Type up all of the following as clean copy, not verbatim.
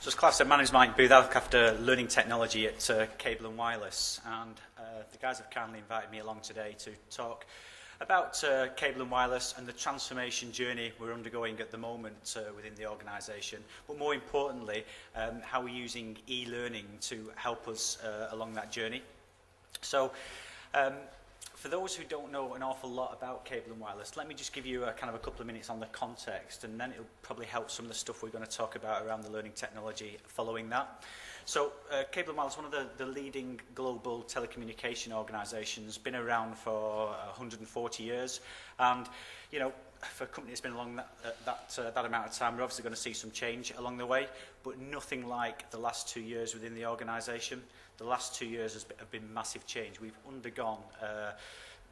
So as Clive said, my name is Mike Booth. I look after learning technology at Cable and Wireless, and the guys have kindly invited me along today to talk about Cable and Wireless and the transformation journey we're undergoing at the moment within the organisation, but more importantly, how we're using e-learning to help us along that journey. So, for those who don't know an awful lot about Cable and Wireless, let me just give you a couple of minutes on the context, and then it'll probably help some of the stuff we're going to talk about around the learning technology following that. So, Cable and Wireless, one of the leading global telecommunication organisations, been around for 140 years, and you know, for a company that's been along that amount of time, we're obviously going to see some change along the way, but nothing like the last 2 years within the organisation. The last 2 years have been massive change. We've undergone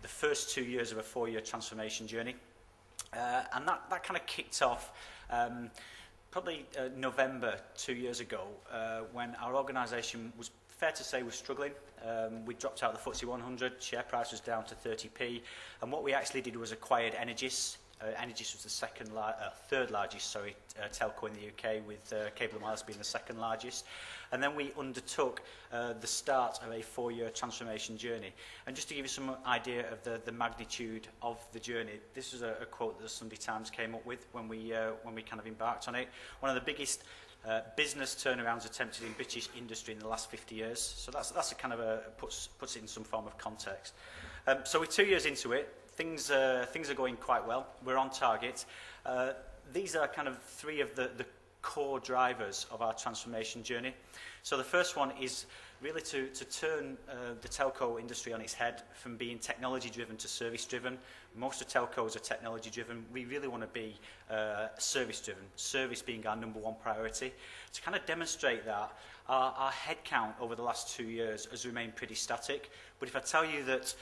the first 2 years of a 4-year transformation journey, and that kind of kicked off probably November 2 years ago, when our organisation was, fair to say, was struggling. We dropped out of the FTSE 100, share price was down to 30p, and what we actually did was acquired Energis. Energis was the third largest telco in the UK, with Cable and Wireless being the second largest. And then we undertook the start of a 4-year transformation journey. And just to give you some idea of the magnitude of the journey, this is a quote that the Sunday Times came up with when we kind of embarked on it. One of the biggest business turnarounds attempted in British industry in the last 50 years. So that's a kind of puts it in some form of context. So we're 2 years into it. Things are going quite well. We're on target. These are kind of three of the core drivers of our transformation journey. So the first one is really to turn the telco industry on its head from being technology-driven to service-driven. Most of telcos are technology-driven. We really want to be service-driven, service being our number one priority. To kind of demonstrate that, our headcount over the last 2 years has remained pretty static. But if I tell you that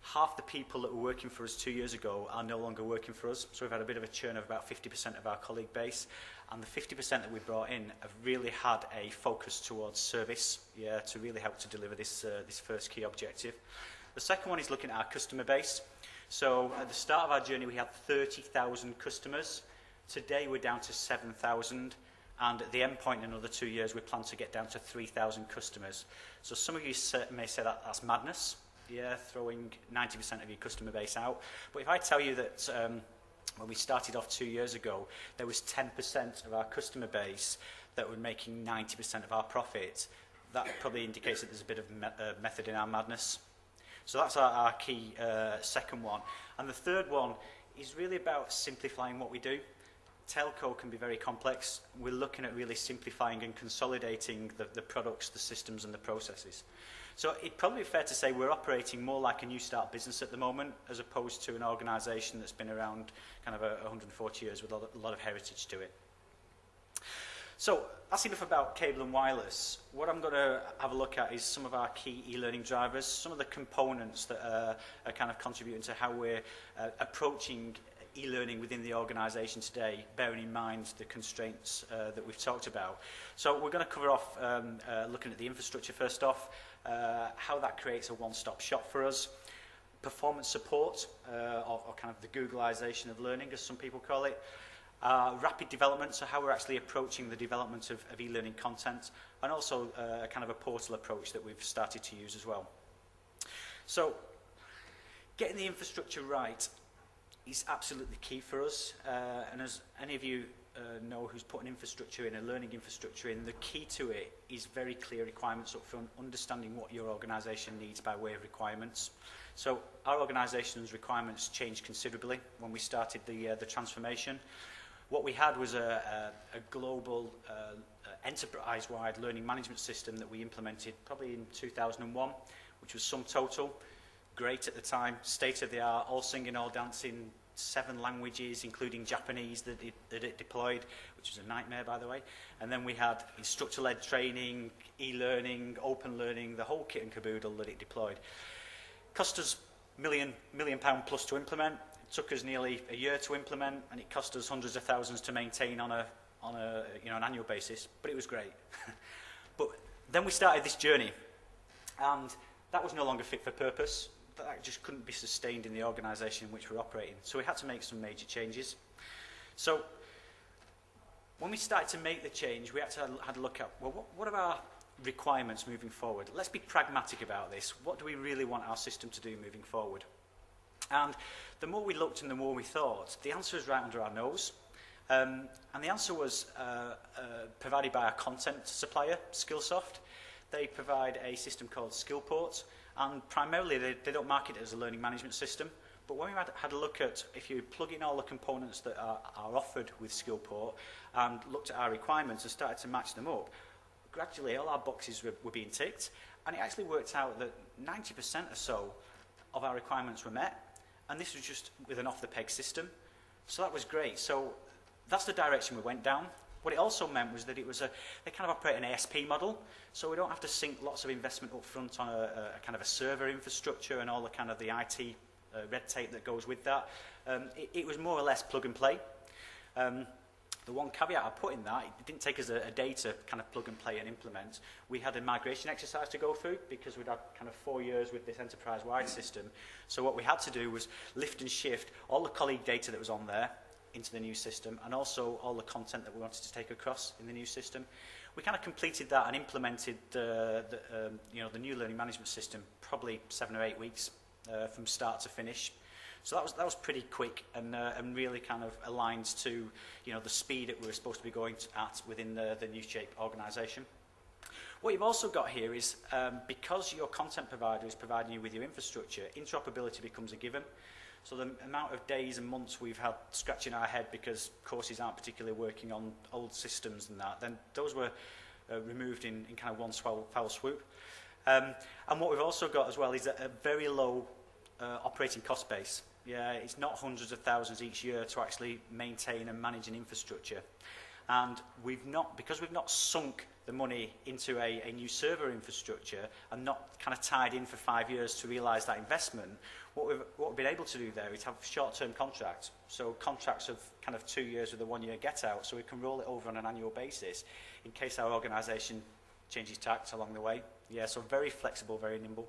half the people that were working for us 2 years ago are no longer working for us. So we've had a bit of a churn of about 50% of our colleague base. And the 50% that we brought in have really had a focus towards service, to really help to deliver this first key objective. The second one is looking at our customer base. So at the start of our journey, we had 30,000 customers. Today, we're down to 7,000. And at the end point in another 2 years, we plan to get down to 3,000 customers. So some of you may say that's madness. Throwing 90% of your customer base out. But if I tell you that when we started off 2 years ago, there was 10% of our customer base that were making 90% of our profit, that probably indicates that there's a bit of method in our madness. So that's our key second one. And the third one is really about simplifying what we do. Telco can be very complex. We're looking at really simplifying and consolidating the products, the systems and the processes. So it'd probably be fair to say we're operating more like a new start business at the moment, as opposed to an organisation that's been around kind of 140 years with a lot of heritage to it. So that's enough about Cable and Wireless. What I'm going to have a look at is some of our key e-learning drivers, some of the components that are kind of contributing to how we're approaching e-learning within the organisation today, bearing in mind the constraints that we've talked about. So we're going to cover off looking at the infrastructure first off, how that creates a one-stop shop for us, performance support, or kind of the Googleization of learning, as some people call it, rapid development, so how we're actually approaching the development of e-learning content, and also a kind of a portal approach that we've started to use as well. So getting the infrastructure right is absolutely key for us, and as any of you know who's put an infrastructure in, a learning infrastructure in, the key to it is very clear requirements up front, understanding what your organisation needs by way of requirements. So our organisation's requirements changed considerably when we started the transformation. What we had was a global enterprise-wide learning management system that we implemented probably in 2001, which was SumTotal. Great at the time, state-of-the-art, all singing, all dancing, 7 languages, including Japanese that it deployed, which was a nightmare, by the way. And then we had instructor-led training, e-learning, open learning, the whole kit and caboodle that it deployed. Cost us £1 million plus to implement. It took us nearly a year to implement, and it cost us hundreds of thousands to maintain on an annual basis. But it was great. But then we started this journey, and that was no longer fit for purpose. That just couldn't be sustained in the organisation in which we're operating. So we had to make some major changes. So when we started to make the change, we had to look at, well, what are our requirements moving forward? Let's be pragmatic about this. What do we really want our system to do moving forward? And the more we looked and the more we thought, the answer was right under our nose. And the answer was provided by our content supplier, Skillsoft. They provide a system called Skillport, and primarily they don't market it as a learning management system. But when we had a look at, if you plug in all the components that are offered with Skillport and looked at our requirements and started to match them up, gradually all our boxes were being ticked, and it actually worked out that 90% or so of our requirements were met, and this was just with an off-the-peg system. So that was great. So that's the direction we went down. What it also meant was that they kind of operate an ASP model, so we don't have to sink lots of investment up front on a kind of a server infrastructure and all the kind of the IT red tape that goes with that. It was more or less plug and play. The one caveat I put in that, it didn't take us a day to kind of plug and play and implement. We had a migration exercise to go through because we'd had kind of 4 years with this enterprise-wide system. So what we had to do was lift and shift all the colleague data that was on there into the new system, and also all the content that we wanted to take across in the new system. We kind of completed that and implemented the new learning management system probably 7 or 8 weeks from start to finish. So that was pretty quick and really kind of aligned to the speed that we were supposed to be going at within the new shape organisation. What you've also got here is because your content provider is providing you with your infrastructure, interoperability becomes a given. So the amount of days and months we've had scratching our head because courses aren't particularly working on old systems and that, then those were removed in kind of one foul swoop. And what we've also got as well is a very low operating cost base. Yeah, it's not hundreds of thousands each year to actually maintain and manage an infrastructure. And because we've not sunk the money into a new server infrastructure and not kind of tied in for 5 years to realise that investment, what we've been able to do there is have short-term contracts. So contracts of kind of 2 years with a 1-year get-out, so we can roll it over on an annual basis in case our organisation changes tact along the way. Yeah, so very flexible, very nimble.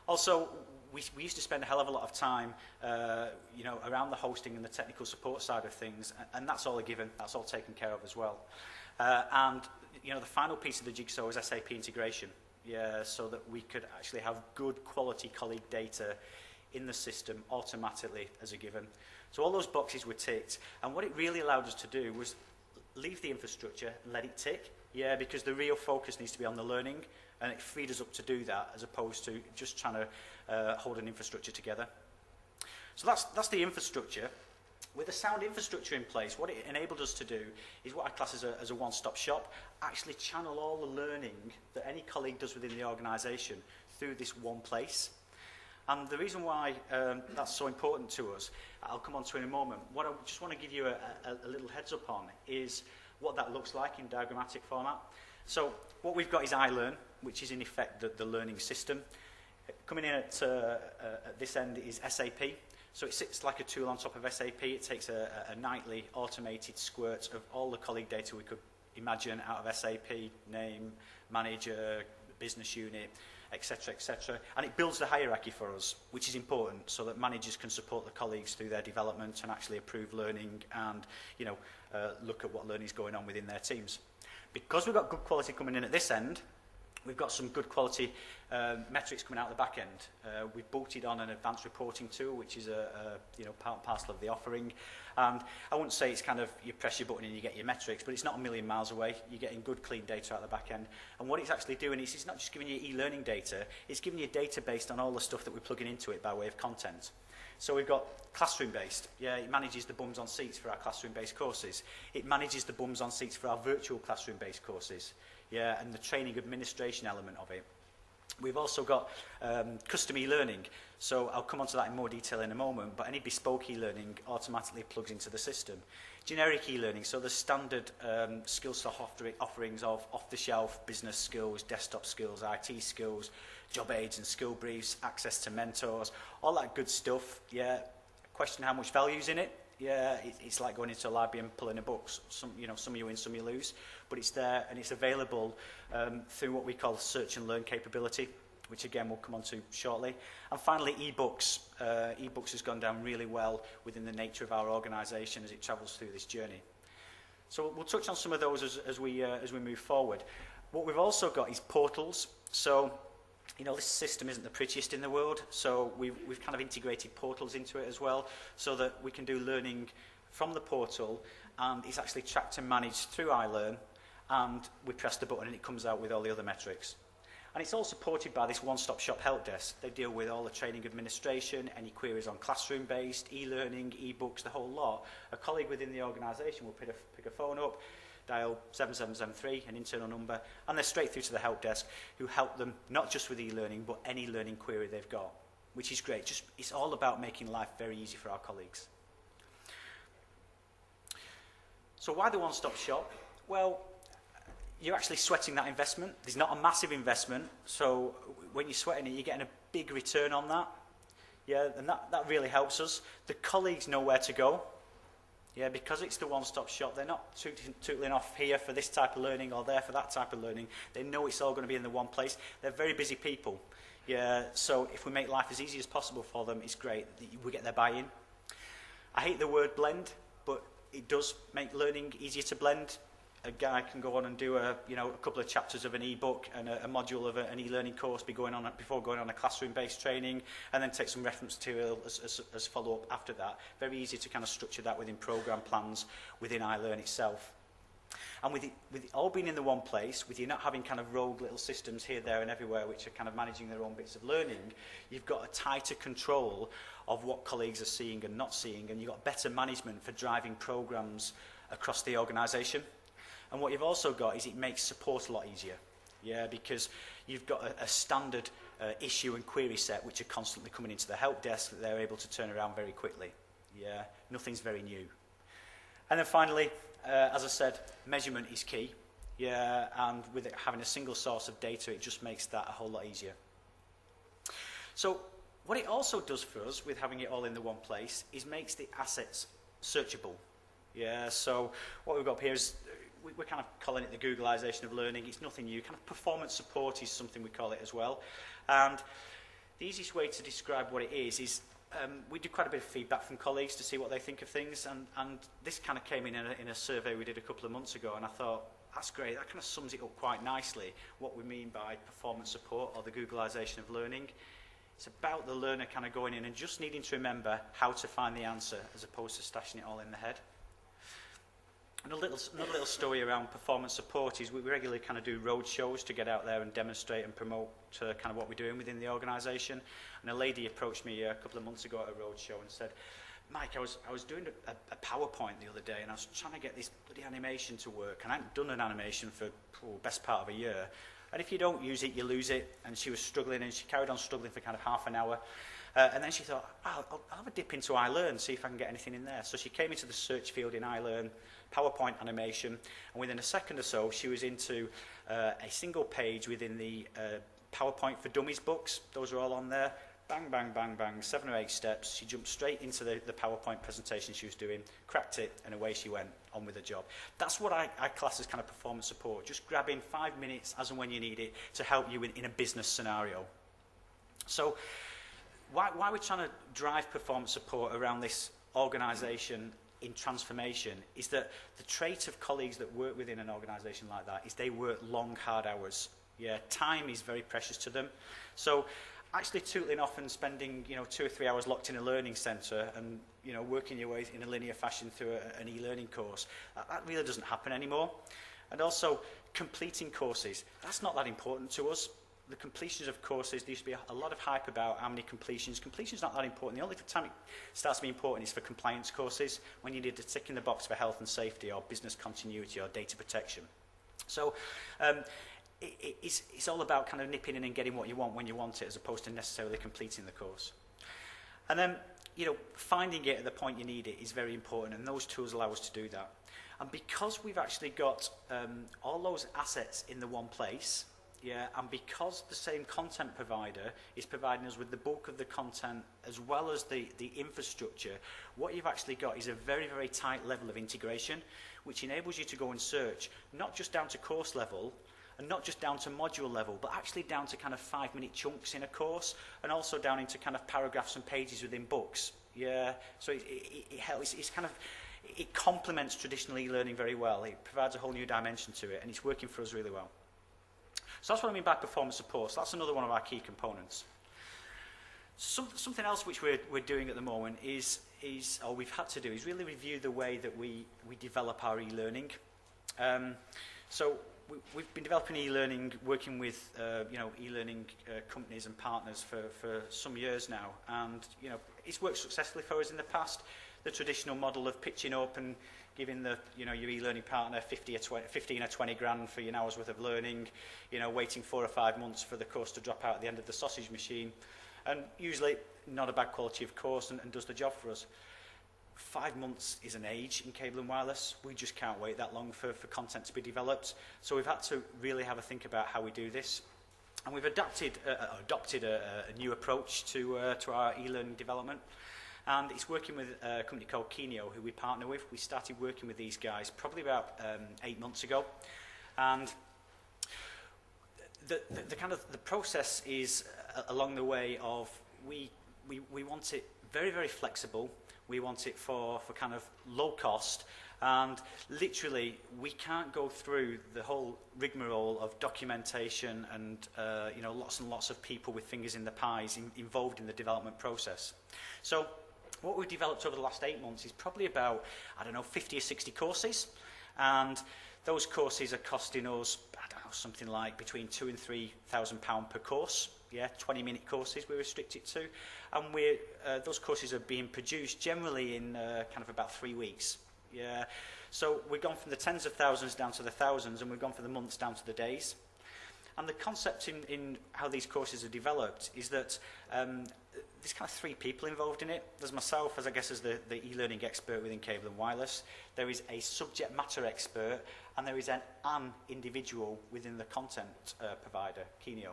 Also, we used to spend a hell of a lot of time, around the hosting and the technical support side of things, and that's all a given. That's all taken care of as well. And the final piece of the jigsaw is SAP integration. Yeah, so that we could actually have good quality colleague data in the system automatically as a given. So all those boxes were ticked, and what it really allowed us to do was leave the infrastructure and let it tick. Yeah, because the real focus needs to be on the learning, and it freed us up to do that as opposed to just trying to hold an infrastructure together. So that's the infrastructure. With a sound infrastructure in place, what it enabled us to do is what I class as a one-stop shop, actually channel all the learning that any colleague does within the organisation through this one place. And the reason why that's so important to us, I'll come on to in a moment. What I just want to give you a little heads up on is what that looks like in diagrammatic format. So what we've got is iLearn, which is in effect the learning system. Coming in at this end is SAP. So it sits like a tool on top of SAP. It takes a nightly automated squirt of all the colleague data we could imagine out of SAP, name, manager, business unit, etc., etc. And it builds the hierarchy for us, which is important so that managers can support the colleagues through their development and actually approve learning and look at what learning is going on within their teams. Because we've got good quality coming in at this end, we've got some good quality metrics coming out the back end. We've bolted on an advanced reporting tool, which is part and parcel of the offering. And I wouldn't say it's kind of you press your button and you get your metrics, but it's not a million miles away. You're getting good, clean data out the back end. And what it's actually doing is it's not just giving you e-learning data, it's giving you data based on all the stuff that we're plugging into it by way of content. So we've got classroom-based. Yeah, it manages the bums on seats for our classroom-based courses. It manages the bums on seats for our virtual classroom-based courses. Yeah, and the training administration element of it. We've also got custom e-learning. So I'll come on to that in more detail in a moment, but any bespoke e-learning automatically plugs into the system. Generic e-learning, so the standard skills offerings of off-the-shelf business skills, desktop skills, IT skills, job aids and skill briefs, access to mentors, all that good stuff. Yeah, question how much value's in it. Yeah, it's like going into a library and pulling a book. Some you win, some you lose, but it's there and it's available through what we call search and learn capability, which again we'll come on to shortly. And finally, ebooks. Ebooks has gone down really well within the nature of our organisation as it travels through this journey. So we'll touch on some of those as we move forward. What we've also got is portals. So, you know, this system isn't the prettiest in the world, so we've kind of integrated portals into it as well, so that we can do learning from the portal, and it's actually tracked and managed through iLearn, and we press the button and it comes out with all the other metrics. And it's all supported by this one-stop shop help desk. They deal with all the training administration, any queries on classroom-based, e-learning, e-books, the whole lot. A colleague within the organisation will pick a phone up, dial 7773, an internal number, and they're straight through to the help desk, who help them not just with e-learning, but any learning query they've got, which is great. It's all about making life very easy for our colleagues. So why the one-stop shop? Well, you're actually sweating that investment. There's not a massive investment, so when you're sweating it, you're getting a big return on that. Yeah, and that really helps us. The colleagues know where to go. Yeah, because it's the one-stop shop, they're not tootling off here for this type of learning or there for that type of learning. They know it's all going to be in the one place. They're very busy people. Yeah, so if we make life as easy as possible for them, it's great. We get their buy-in. I hate the word blend, but it does make learning easier to blend. A guy can go on and do a couple of chapters of an e-book and a module of an e-learning course before going on a classroom-based training, and then take some reference material as follow-up after that. Very easy to kind of structure that within program plans within iLearn itself. And with it all being in the one place, with you not having kind of rogue little systems here, there and everywhere which are kind of managing their own bits of learning, you've got a tighter control of what colleagues are seeing and not seeing, and you've got better management for driving programs across the organisation. And what you've also got is it makes support a lot easier, yeah, because you've got a standard issue and query set which are constantly coming into the help desk that they're able to turn around very quickly. Yeah, nothing's very new. And then finally, as I said, measurement is key. Yeah, and with it having a single source of data, it just makes that a whole lot easier. So what it also does for us with having it all in the one place is makes the assets searchable. Yeah, so what we've got up here is we're kind of calling it the Googleization of learning. It's nothing new. Kind of performance support is something we call it as well. And the easiest way to describe what it is we do quite a bit of feedback from colleagues to see what they think of things. And this kind of came in a survey we did a couple of months ago. And I thought, that's great. That kind of sums it up quite nicely, what we mean by performance support or the Googleization of learning. It's about the learner kind of going in and just needing to remember how to find the answer as opposed to stashing it all in the head. Another little story around performance support is we regularly kind of do road shows to get out there and demonstrate and promote kind of what we're doing within the organisation. And a lady approached me a couple of months ago at a road show and said, Mike, I was doing a PowerPoint the other day and I was trying to get this bloody animation to work, and I hadn't done an animation for the best part of a year. And if you don't use it, you lose it. And she was struggling, and she carried on struggling for kind of half an hour. And then she thought, I'll have a dip into iLearn, see if I can get anything in there. So she came into the search field in iLearn, PowerPoint animation, and within a second or so, she was into a single page within the PowerPoint for Dummies books. Those are all on there. Bang, bang, bang, bang, 7 or 8 steps. She jumped straight into the PowerPoint presentation she was doing, cracked it, and away she went on with the job. That's what I class as kind of performance support, just grabbing 5 minutes as and when you need it to help you in a business scenario. So why we're trying to drive performance support around this organisation in transformation is that the trait of colleagues that work within an organisation like that is they work long, hard hours. Yeah, time is very precious to them. So actually tootling off and spending 2 or 3 hours locked in a learning centre and working your way in a linear fashion through an e-learning course, that really doesn't happen anymore. And also completing courses, that's not that important to us. The completions of courses, there used to be a lot of hype about how many completions. Completion's not that important. The only time it starts to be important is for compliance courses, when you need to tick in the box for health and safety or business continuity or data protection. So it's all about kind of nipping in and getting what you want when you want it, as opposed to necessarily completing the course. And then, finding it at the point you need it is very important, and those tools allow us to do that. And because we've actually got all those assets in the one place, yeah, and because the same content provider is providing us with the bulk of the content as well as the infrastructure, what you've actually got is a very, very tight level of integration, which enables you to go and search, not just down to course level, and not just down to module level, but actually down to kind of 5-minute chunks in a course, and also down into kind of paragraphs and pages within books. Yeah, so it helps. It's kind of, it complements traditional e-learning very well. It provides a whole new dimension to it, and it's working for us really well. So that's what I mean by performance support. So that's another one of our key components. Something else which we're doing at the moment is, or we've had to do, is really review the way that we develop our e-learning. So we've been developing e-learning, working with e-learning companies and partners for some years now, and it's worked successfully for us in the past. The traditional model of pitching up and giving your e-learning partner 15 or 20 grand for your hours worth of learning, waiting 4 or 5 months for the course to drop out at the end of the sausage machine, and usually not a bad quality of course and does the job for us. 5 months is an age in cable and wireless. We just can't wait that long for content to be developed. So we've had to really have a think about how we do this. And we've adopted a new approach to our e-learning development. And it's working with a company called Kineo, who we partner with. We started working with these guys probably about 8 months ago. And the process is along the way of we want it very, very flexible. We want it for kind of low cost, and literally we can't go through the whole rigmarole of documentation and lots and lots of people with fingers in the pies involved in the development process. So what we've developed over the last 8 months is probably about, 50 or 60 courses, and those courses are costing us, something like between £2,000 and £3,000 per course. Yeah, 20-minute courses we restrict it to, and those courses are being produced generally in kind of about 3 weeks. Yeah, so we've gone from the tens of thousands down to the thousands, and we've gone from the months down to the days. And the concept in how these courses are developed is that there's kind of 3 people involved in it. There's myself, as the e-learning expert within cable and wireless. There is a subject matter expert, and there is an individual within the content provider, Kineo.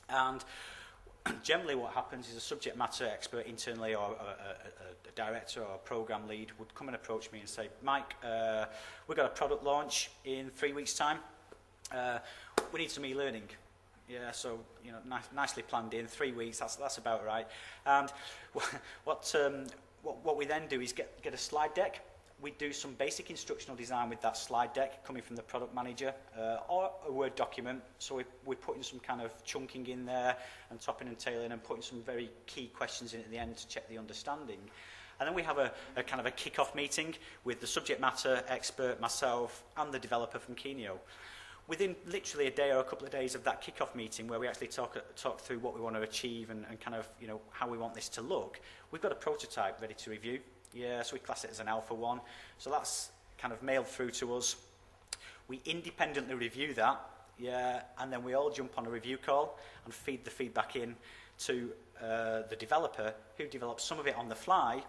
And generally what happens is a subject matter expert internally, or a director or a program lead would come and approach me and say, Mike, we've got a product launch in 3 weeks' time. We need some e-learning. Yeah, so nicely planned in 3 weeks. That's about right. And what we then do is get a slide deck. We do some basic instructional design with that slide deck coming from the product manager, or a Word document. So we're putting some kind of chunking in there and topping and tailing and putting some very key questions in at the end to check the understanding. And then we have a kind of a kick-off meeting with the subject matter expert, myself, and the developer from Kineo. Within literally a day or a couple of days of that kick-off meeting, where we actually talk through what we want to achieve and kind of how we want this to look, we've got a prototype ready to review. Yeah, so we class it as an Alpha 1. So that's kind of mailed through to us. We independently review that, yeah, and then we all jump on a review call and feed the feedback in to the developer, who develops some of it on the fly,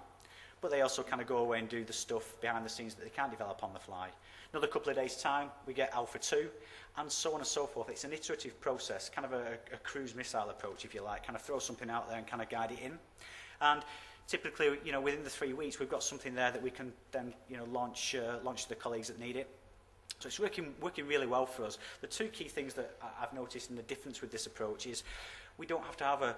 but they also kind of go away and do the stuff behind the scenes that they can't develop on the fly. Another couple of days' time, we get Alpha 2, and so on and so forth. It's an iterative process, kind of a cruise missile approach, if you like, kind of throw something out there and kind of guide it in. And typically, within the 3 weeks, we've got something there that we can then, launch to the colleagues that need it. So it's working really well for us. The 2 key things that I've noticed in the difference with this approach is we don't have to have a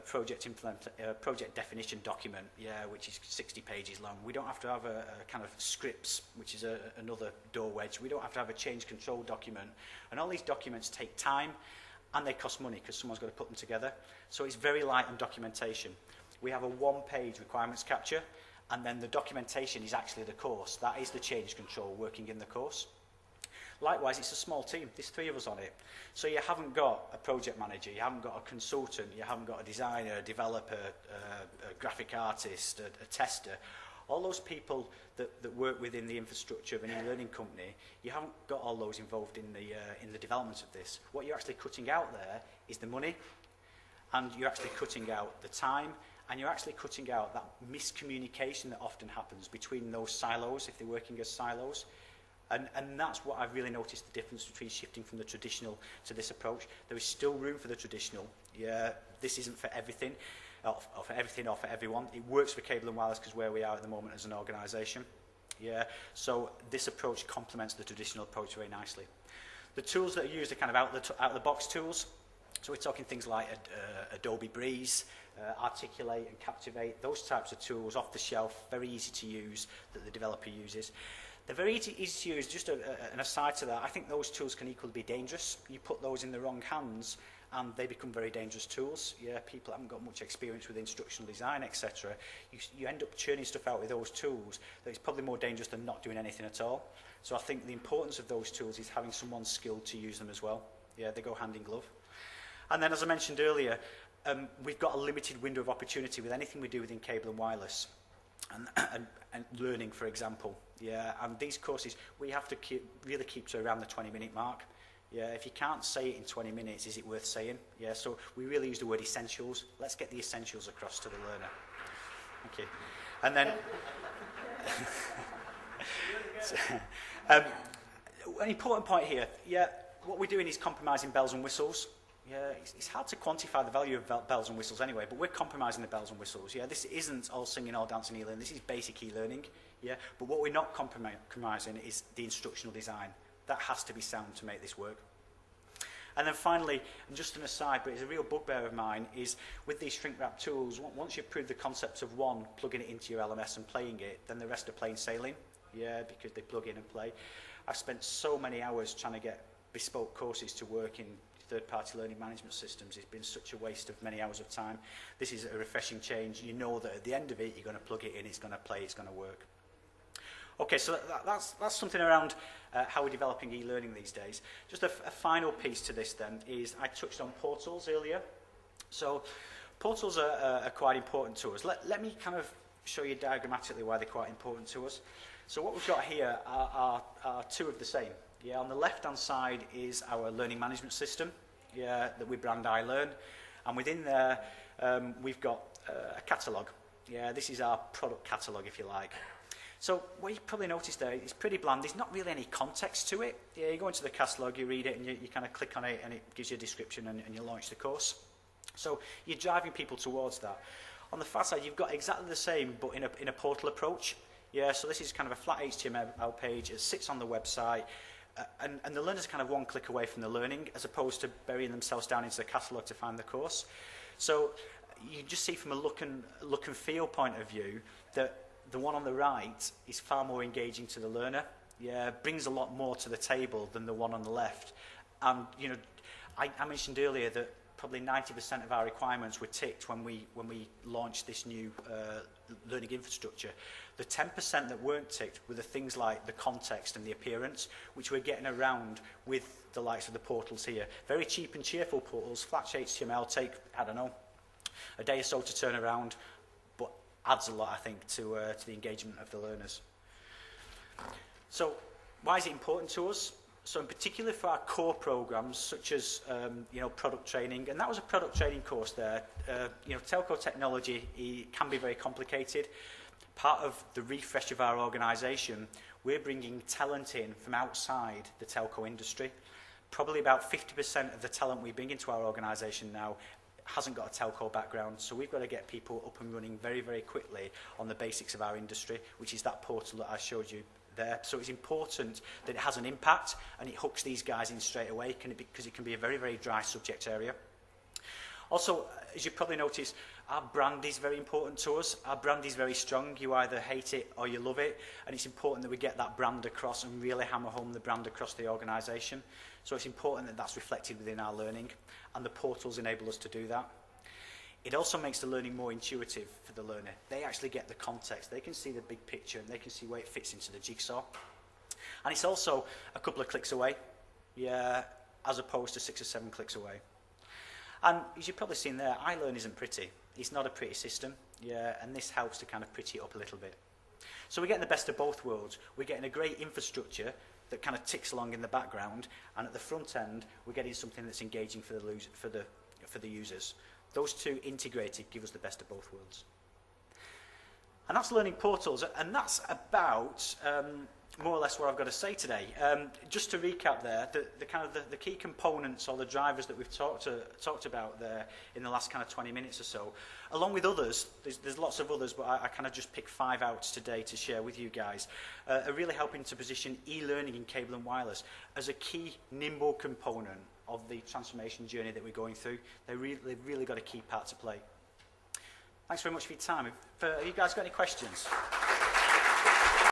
project definition document, yeah, which is 60 pages long. We don't have to have a kind of scripts, which is another door wedge. We don't have to have a change control document. And all these documents take time, and they cost money because someone's got to put them together. So it's very light on documentation. We have a 1-page requirements capture, and then the documentation is actually the course. That is the change control working in the course. Likewise, it's a small team. There's 3 of us on it. So you haven't got a project manager, you haven't got a consultant, you haven't got a designer, a developer, a graphic artist, a tester. All those people that work within the infrastructure of an e-learning company, you haven't got all those involved in the development of this. What you're actually cutting out there is the money, and you're actually cutting out the time, and you're actually cutting out that miscommunication that often happens between those silos, if they're working as silos. And that's what I've really noticed, the difference between shifting from the traditional to this approach. There is still room for the traditional. Yeah, this isn't for everything, or for everything or for everyone. It works for cable and wireless because where we are at the moment as an organisation. Yeah, so this approach complements the traditional approach very nicely. The tools that are used are kind of out-the-box tools. So we're talking things like Adobe Breeze, Articulate and Captivate, those types of tools off the shelf, very easy to use, that the developer uses. They're very easy to use. Just an aside to that, I think those tools can equally be dangerous. You put those in the wrong hands and they become very dangerous tools. Yeah, people haven't got much experience with instructional design, etc. You end up churning stuff out with those tools that is probably more dangerous than not doing anything at all. So I think the importance of those tools is having someone skilled to use them as well. Yeah, they go hand in glove. And then, as I mentioned earlier, we've got a limited window of opportunity with anything we do within cable and wireless. And learning, for example. Yeah, and these courses, we have to really keep to around the 20-minute mark. Yeah, if you can't say it in 20 minutes, is it worth saying? Yeah, so we really use the word essentials. Let's get the essentials across to the learner. Thank you. And then, an important point here. Yeah, what we're doing is compromising bells and whistles. Yeah, it's hard to quantify the value of bells and whistles anyway, but we're compromising the bells and whistles. Yeah, this isn't all singing, all dancing, e-learning. This is basic e-learning. Yeah, but what we're not compromising is the instructional design. That has to be sound to make this work. And then finally, and just an aside, but it's a real bugbear of mine, is with these shrink-wrap tools, once you've proved the concept of one, plugging it into your LMS and playing it, then the rest are plain sailing. Yeah, because they plug in and play. I've spent so many hours trying to get bespoke courses to work in third-party learning management systems. It's been such a waste of many hours of time. This is a refreshing change. You know that at the end of it, you're going to plug it in, it's going to play, it's going to work. Okay, so that's something around how we're developing e-learning these days. Just a final piece to this then is I touched on portals earlier. So portals are quite important to us. Let me kind of show you diagrammatically why they're quite important to us. So what we've got here are two of the same. Yeah, on the left-hand side is our learning management system, yeah, that we brand iLearn. And within there, we've got a catalogue. Yeah, this is our product catalogue, if you like. So what you probably noticed there, it's pretty bland. There's not really any context to it. Yeah, you go into the catalogue, you read it, and you kind of click on it, and it gives you a description, and you launch the course. So you're driving people towards that. On the far side, you've got exactly the same, but in a portal approach. Yeah, so this is kind of a flat HTML page. It sits on the website. And the learner's kind of one click away from the learning, as opposed to burying themselves down into the catalogue to find the course. So you just see from a look and feel point of view that the one on the right is far more engaging to the learner. Yeah, brings a lot more to the table than the one on the left. And you know, I mentioned earlier that probably 90% of our requirements were ticked when we launched this new learning infrastructure. The 10% that weren't ticked were the things like the context and the appearance, which we're getting around with the likes of the portals here. Very cheap and cheerful portals, flat HTML, take, I don't know, a day or so to turn around, but adds a lot, I think, to the engagement of the learners. So why is it important to us? So in particular for our core programs, such as you know, product training, and that was a product training course there. You know, telco technology can be very complicated. Part of the refresh of our organisation, we're bringing talent in from outside the telco industry. Probably about 50% of the talent we bring into our organisation now hasn't got a telco background, so we've got to get people up and running very, very quickly on the basics of our industry, which is that portal that I showed you there. So it's important that it has an impact and it hooks these guys in straight away, because it can be a very, very dry subject area. Also, as you probably noticed, our brand is very important to us. Our brand is very strong. You either hate it or you love it, and it's important that we get that brand across and really hammer home the brand across the organisation. So it's important that that's reflected within our learning, and the portals enable us to do that. It also makes the learning more intuitive for the learner. They actually get the context. They can see the big picture, and they can see where it fits into the jigsaw. And it's also a couple of clicks away, yeah, as opposed to 6 or 7 clicks away. And as you've probably seen there, iLearn isn't pretty. It's not a pretty system, yeah, and this helps to kind of pretty it up a little bit. So we're getting the best of both worlds. We're getting a great infrastructure that kind of ticks along in the background, and at the front end, we're getting something that's engaging for the users. Those two integrated give us the best of both worlds. And that's learning portals, and that's about more or less what I've got to say today. Just to recap there, the key components or the drivers that we've talked about there in the last kind of 20 minutes or so, along with others, there's lots of others, but I kind of just picked 5 out today to share with you guys, are really helping to position e-learning in cable and wireless as a key nimble component of the transformation journey that we're going through. They've really got a key part to play. Thanks very much for your time. Have you guys got any questions?